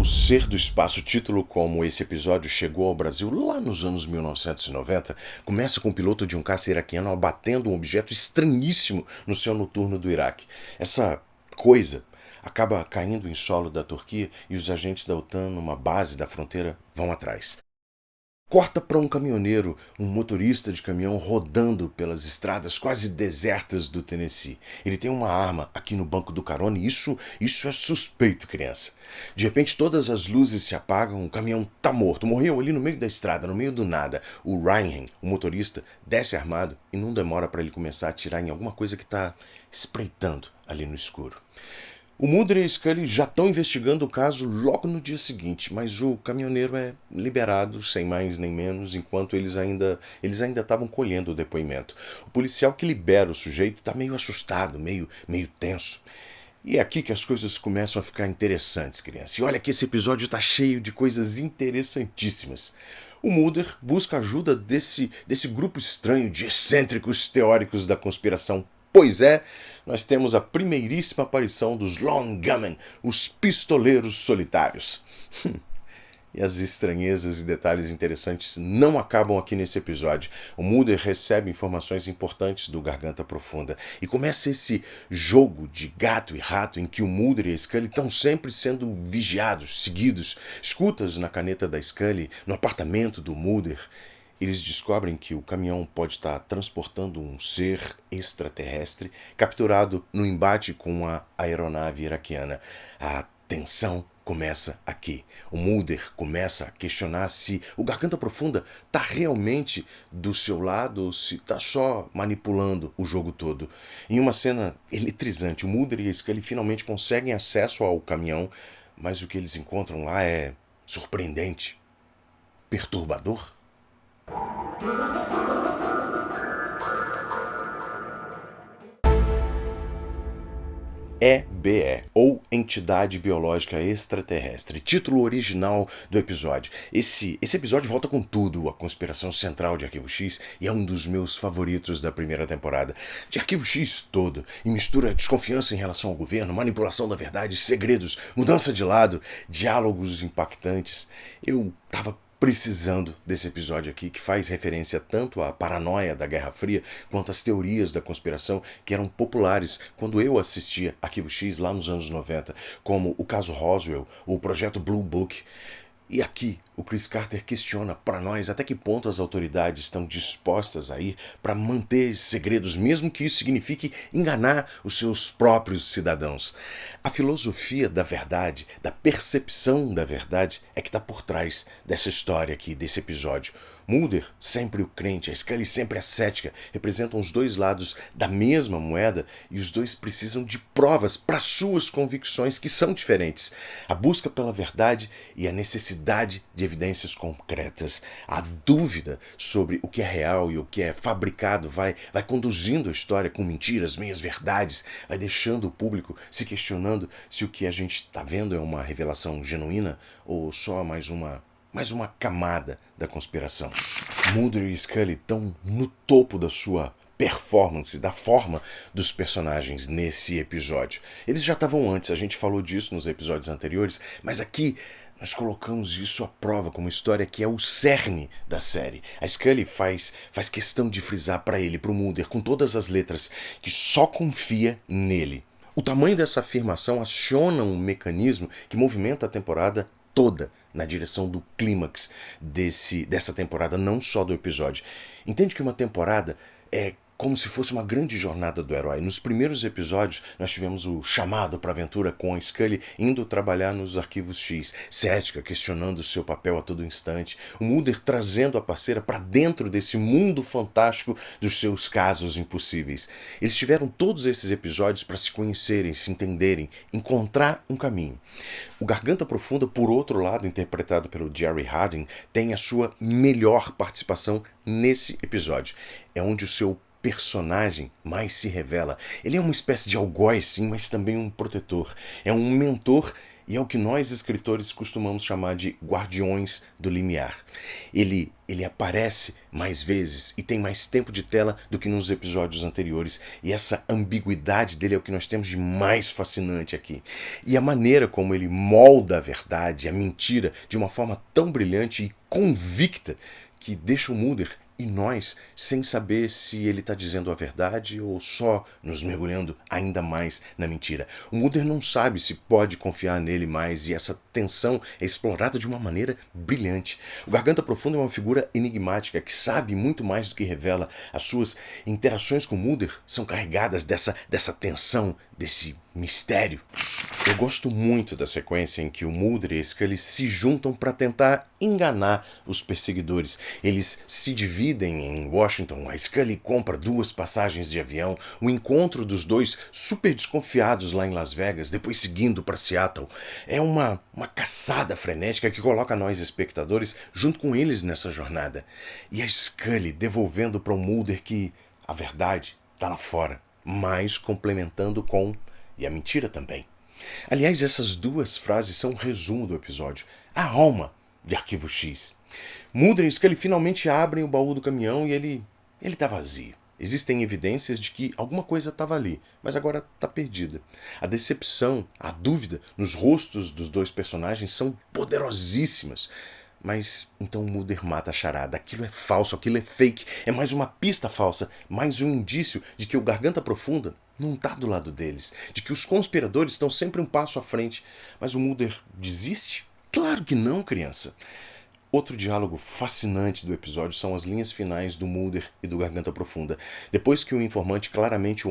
Ser do Espaço, título como esse episódio chegou ao Brasil lá nos anos 1990, começa com o piloto de um caça iraquiano abatendo um objeto estranhíssimo no céu noturno do Iraque. Essa coisa acaba caindo em solo da Turquia e os agentes da OTAN numa base da fronteira vão atrás. Corta para um caminhoneiro, um motorista de caminhão rodando pelas estradas quase desertas do Tennessee. Ele tem uma arma aqui no banco do carona e isso é suspeito, criança. De repente todas as luzes se apagam, o caminhão tá morto, morreu ali no meio da estrada, no meio do nada. O Ryan, o motorista, desce armado e não demora para ele começar a atirar em alguma coisa que está espreitando ali no escuro. O Mulder e a Scully já estão investigando o caso logo no dia seguinte, mas o caminhoneiro é liberado, sem mais nem menos, enquanto eles ainda estavam colhendo o depoimento. O policial que libera o sujeito está meio assustado, meio tenso. E é aqui que as coisas começam a ficar interessantes, criança. E olha que esse episódio está cheio de coisas interessantíssimas. O Mulder busca ajuda desse grupo estranho de excêntricos teóricos da conspiração. Pois é, nós temos a primeiríssima aparição dos Lone Gunmen, os pistoleiros solitários. E as estranhezas e detalhes interessantes não acabam aqui nesse episódio. O Mulder recebe informações importantes do Garganta Profunda e começa esse jogo de gato e rato em que o Mulder e a Scully estão sempre sendo vigiados, seguidos. Escutas na caneta da Scully, no apartamento do Mulder. Eles descobrem que o caminhão pode estar transportando um ser extraterrestre capturado no embate com a aeronave iraquiana. A tensão começa aqui. O Mulder começa a questionar se o Garganta Profunda está realmente do seu lado ou se está só manipulando o jogo todo. Em uma cena eletrizante, o Mulder e a Scully finalmente conseguem acesso ao caminhão, mas o que eles encontram lá é surpreendente, perturbador. EBE, ou Entidade Biológica Extraterrestre, título original do episódio. Esse episódio volta com tudo, a conspiração central de Arquivo X, e é um dos meus favoritos da primeira temporada. De Arquivo X todo, e mistura desconfiança em relação ao governo, manipulação da verdade, segredos, mudança de lado, diálogos impactantes. Eu tava precisando desse episódio aqui, que faz referência tanto à paranoia da Guerra Fria quanto às teorias da conspiração que eram populares quando eu assistia Arquivo X lá nos anos 90, como o caso Roswell, o projeto Blue Book. E aqui, o Chris Carter questiona para nós até que ponto as autoridades estão dispostas a ir para manter segredos, mesmo que isso signifique enganar os seus próprios cidadãos. A filosofia da verdade, da percepção da verdade, é que está por trás dessa história aqui, desse episódio. Mulder, sempre o crente, a Scully sempre a cética, representam os dois lados da mesma moeda e os dois precisam de provas para suas convicções que são diferentes. A busca pela verdade e a necessidade de evidências concretas. A dúvida sobre o que é real e o que é fabricado vai conduzindo a história com mentiras, meias verdades, vai deixando o público se questionando se o que a gente está vendo é uma revelação genuína ou só mais uma camada da conspiração. Mulder e Scully estão no topo da sua performance, da forma dos personagens nesse episódio. Eles já estavam antes, a gente falou disso nos episódios anteriores, mas aqui nós colocamos isso à prova como história que é o cerne da série. A Scully faz questão de frisar para ele, para o Mulder, com todas as letras, que só confia nele. O tamanho dessa afirmação aciona um mecanismo que movimenta a temporada toda na direção do clímax dessa temporada, não só do episódio. Entende que uma temporada é como se fosse uma grande jornada do herói. Nos primeiros episódios, nós tivemos o chamado para a aventura com a Scully indo trabalhar nos arquivos X, cética, questionando o seu papel a todo instante, o Mulder trazendo a parceira para dentro desse mundo fantástico dos seus casos impossíveis. Eles tiveram todos esses episódios para se conhecerem, se entenderem, encontrar um caminho. O Garganta Profunda, por outro lado, interpretado pelo Jerry Harding, tem a sua melhor participação nesse episódio. É onde o seu personagem mais se revela. Ele é uma espécie de algoz, sim, mas também um protetor. É um mentor e é o que nós escritores costumamos chamar de guardiões do limiar. Ele aparece mais vezes e tem mais tempo de tela do que nos episódios anteriores, e essa ambiguidade dele é o que nós temos de mais fascinante aqui. E a maneira como ele molda a verdade, a mentira, de uma forma tão brilhante e convicta que deixa o Mulder e nós sem saber se ele está dizendo a verdade ou só nos mergulhando ainda mais na mentira. O Mulder não sabe se pode confiar nele mais, e essa tensão é explorada de uma maneira brilhante. O Garganta Profunda é uma figura enigmática que sabe muito mais do que revela. As suas interações com o Mulder são carregadas dessa tensão, desse mistério. Eu gosto muito da sequência em que o Mulder e a Scully se juntam para tentar enganar os perseguidores. Eles se dividem em Washington, a Scully compra 2 passagens de avião, o encontro dos dois super desconfiados lá em Las Vegas, depois seguindo para Seattle. É uma caçada frenética que coloca nós espectadores junto com eles nessa jornada. E a Scully devolvendo para o Mulder que a verdade está lá fora, mas complementando com e a mentira também. Aliás, essas 2 frases são um resumo do episódio, a alma de Arquivo X. Mulder e Scully finalmente abrem o baú do caminhão e ele está vazio. Existem evidências de que alguma coisa estava ali, mas agora está perdida. A decepção, a dúvida nos rostos dos 2 personagens são poderosíssimas. Mas então o Mulder mata a charada. Aquilo é falso, aquilo é fake. É mais uma pista falsa, mais um indício de que o Garganta Profunda não está do lado deles, de que os conspiradores estão sempre um passo à frente. Mas o Mulder desiste? Claro que não, criança. Outro diálogo fascinante do episódio são as linhas finais do Mulder e do Garganta Profunda. Depois que o informante, claramente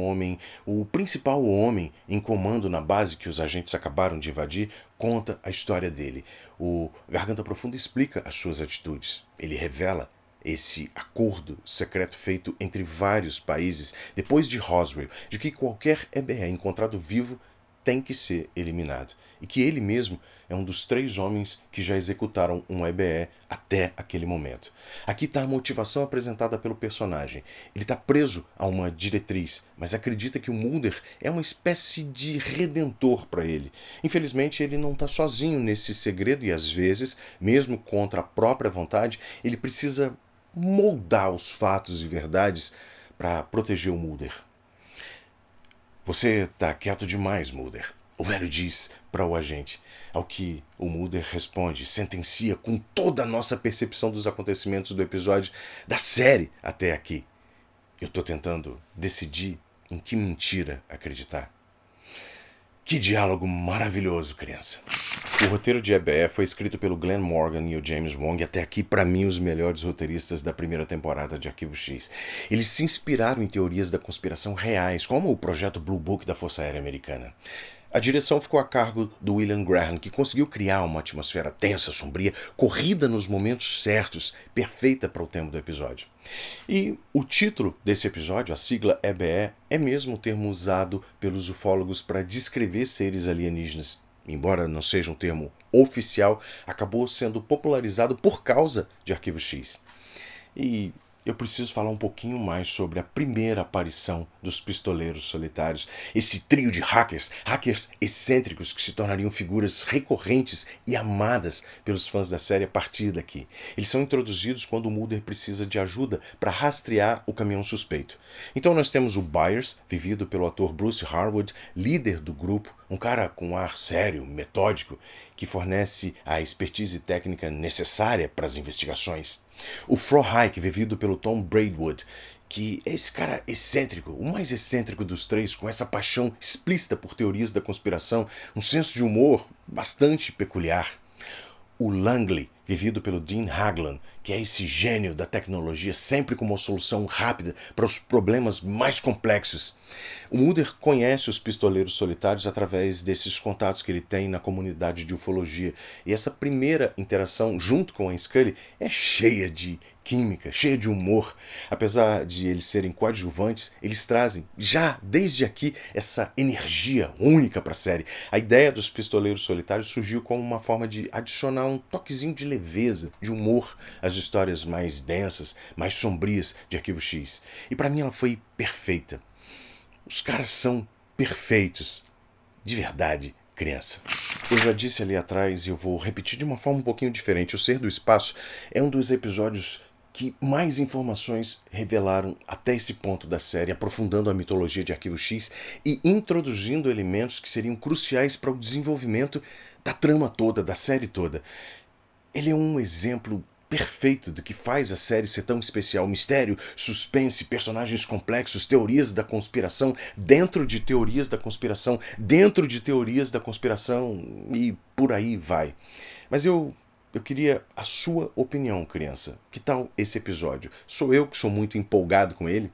o principal homem em comando na base que os agentes acabaram de invadir, conta a história dele. O Garganta Profunda explica as suas atitudes. Ele revela esse acordo secreto feito entre vários países depois de Roswell, de que qualquer EBE encontrado vivo tem que ser eliminado, e que ele mesmo é um dos 3 homens que já executaram um EBE até aquele momento. Aqui está a motivação apresentada pelo personagem. Ele está preso a uma diretriz, mas acredita que o Mulder é uma espécie de redentor para ele. Infelizmente, ele não está sozinho nesse segredo e, às vezes, mesmo contra a própria vontade, ele precisa moldar os fatos e verdades para proteger o Mulder. Você tá quieto demais, Mulder, o velho diz para o agente, ao que o Mulder responde, sentencia com toda a nossa percepção dos acontecimentos do episódio, da série até aqui. Eu tô tentando decidir em que mentira acreditar. Que diálogo maravilhoso, criança. O roteiro de EBE foi escrito pelo Glenn Morgan e o James Wong, até aqui, para mim, os melhores roteiristas da primeira temporada de Arquivo X. Eles se inspiraram em teorias da conspiração reais, como o projeto Blue Book da Força Aérea Americana. A direção ficou a cargo do William Graham, que conseguiu criar uma atmosfera tensa, sombria, corrida nos momentos certos, perfeita para o tema do episódio. E o título desse episódio, a sigla EBE, é mesmo o termo usado pelos ufólogos para descrever seres alienígenas. Embora não seja um termo oficial, acabou sendo popularizado por causa de Arquivo X. E eu preciso falar um pouquinho mais sobre a primeira aparição dos Pistoleiros Solitários, esse trio de hackers excêntricos que se tornariam figuras recorrentes e amadas pelos fãs da série a partir daqui. Eles são introduzidos quando o Mulder precisa de ajuda para rastrear o caminhão suspeito. Então nós temos o Byers, vivido pelo ator Bruce Harwood, líder do grupo, um cara com um ar sério, metódico, que fornece a expertise técnica necessária para as investigações. O Frohike, vivido pelo Tom Braidwood, que é esse cara excêntrico, o mais excêntrico dos 3, com essa paixão explícita por teorias da conspiração, um senso de humor bastante peculiar. O Langley, vivido pelo Dean Haglund, que é esse gênio da tecnologia, sempre com uma solução rápida para os problemas mais complexos. O Mulder conhece os Pistoleiros Solitários através desses contatos que ele tem na comunidade de ufologia, e essa primeira interação junto com a Scully é cheia de química, cheia de humor. Apesar de eles serem coadjuvantes, eles trazem, já desde aqui, essa energia única para a série. A ideia dos Pistoleiros Solitários surgiu como uma forma de adicionar um toquezinho de leveza, de humor às histórias mais densas, mais sombrias de Arquivo X. E para mim ela foi perfeita. Os caras são perfeitos. De verdade, Criança, eu já disse ali atrás e eu vou repetir de uma forma um pouquinho diferente. O Ser do Espaço é um dos episódios que mais informações revelaram até esse ponto da série, aprofundando a mitologia de Arquivo X e introduzindo elementos que seriam cruciais para o desenvolvimento da trama toda, da série toda. Ele é um exemplo perfeito do que faz a série ser tão especial. Mistério, suspense, personagens complexos, teorias da conspiração, dentro de teorias da conspiração, dentro de teorias da conspiração e por aí vai. Mas eu queria a sua opinião, criança. Que tal esse episódio? Sou eu que sou muito empolgado com ele?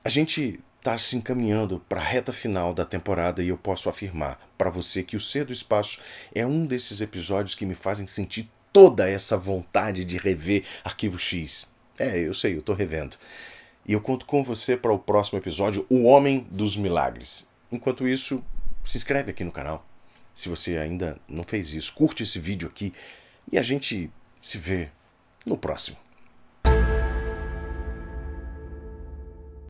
A gente está se encaminhando para a reta final da temporada e eu posso afirmar para você que o Ser do Espaço é um desses episódios que me fazem sentir toda essa vontade de rever Arquivo X. Eu sei, eu tô revendo. E eu conto com você para o próximo episódio, O Homem dos Milagres. Enquanto isso, se inscreve aqui no canal. Se você ainda não fez isso, curte esse vídeo aqui e a gente se vê no próximo.